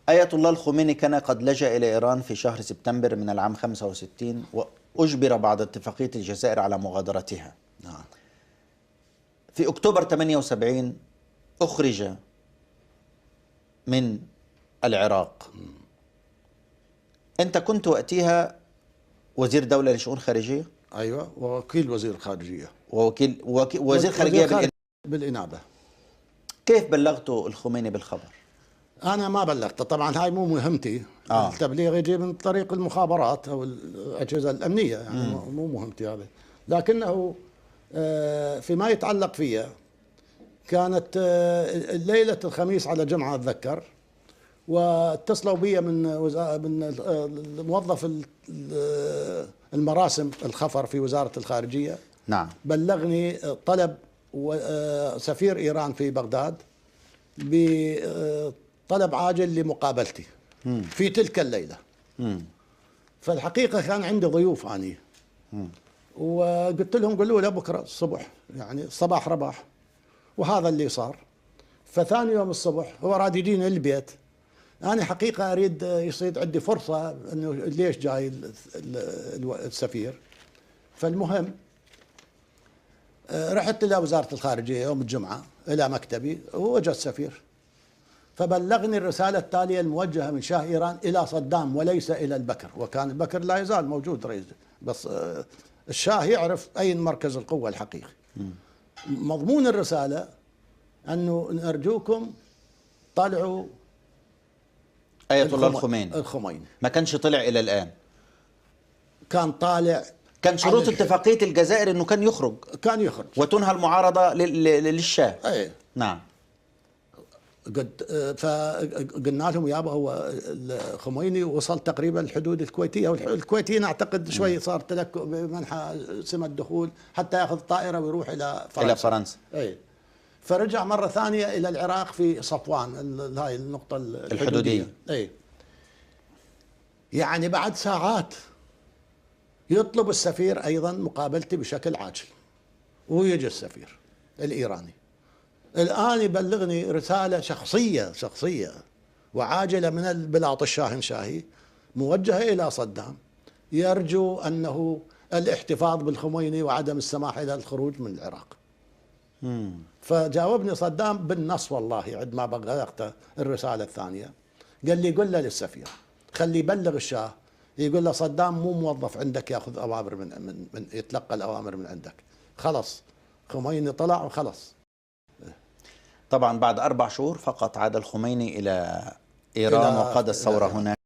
آية الله الخميني كان قد لجأ إلى إيران في شهر سبتمبر من العام 65، وأجبر بعد اتفاقية الجزائر على مغادرتها. نعم. في أكتوبر 78 أخرج من العراق. أنت كنت وقتها وزير دولة لشؤون خارجية؟ أيوة، ووكيل وزير الخارجية وزير خارجية بالإنابة. كيف بلغتوا الخميني بالخبر؟ أنا ما بلغته طبعا، هاي مو مهمتي. التبليغ يجي من طريق المخابرات أو الأجهزة الأمنية، يعني مو مهمتي هذا. لكنه فيما يتعلق فيها، كانت ليلة الخميس على جمعة أتذكر، واتصلوا بي من موظف المراسم الخفر في وزارة الخارجية. نعم. بلغني طلب سفير إيران في بغداد بطلب عاجل لمقابلتي في تلك الليلة. فالحقيقة كان عندي ضيوف أني، وقلت لهم قولوا له بكرة الصبح، يعني الصباح رباح. وهذا اللي صار. فثاني يوم الصبح هو راد يجيني البيت. أنا حقيقة أريد يصير عندي فرصة أنه ليش جاي السفير. فالمهم رحت إلى وزارة الخارجية يوم الجمعة إلى مكتبي، ووجد السفير. فبلغني الرسالة التالية الموجهة من شاه إيران إلى صدام وليس إلى البكر، وكان البكر لا يزال موجود رئيس، بس الشاه يعرف أين مركز القوة الحقيقي. مضمون الرسالة أنه نرجوكم طلعوا آية الله الخميني. ما كانش طلع إلى الآن؟ كان طالع. كان شروط اتفاقية الجزائر أنه كان يخرج وتنهى المعارضة للشاه. أي. نعم. فقلنا لهم يابا هو الخميني وصل تقريبا الحدود الكويتية، والكويتيين أعتقد شوي صار تلكؤ بمنح سمة الدخول حتى يأخذ طائرة ويروح إلى فرنسا. أي. فرجع مرة ثانية إلى العراق في صفوان، هاي النقطة الحدودية. أي. يعني بعد ساعات يطلب السفير أيضا مقابلتي بشكل عاجل، ويجي السفير الإيراني. الآن يبلغني رسالة شخصية وعاجلة من البلاط الشاهنشاهي موجهة إلى صدام، يرجو أنه الاحتفاظ بالخميني وعدم السماح إلى الخروج من العراق. فجاوبني صدام بالنص والله عندما بلغته الرسالة الثانية، قال لي قل له للسفير خلي يبلغ الشاه يقول له صدام مو موظف عندك ياخذ أوامر من يتلقى الأوامر من عندك، خلص خميني طلع وخلص. طبعا بعد 4 شهور فقط عاد الخميني إلى إيران وقاد الثورة هناك.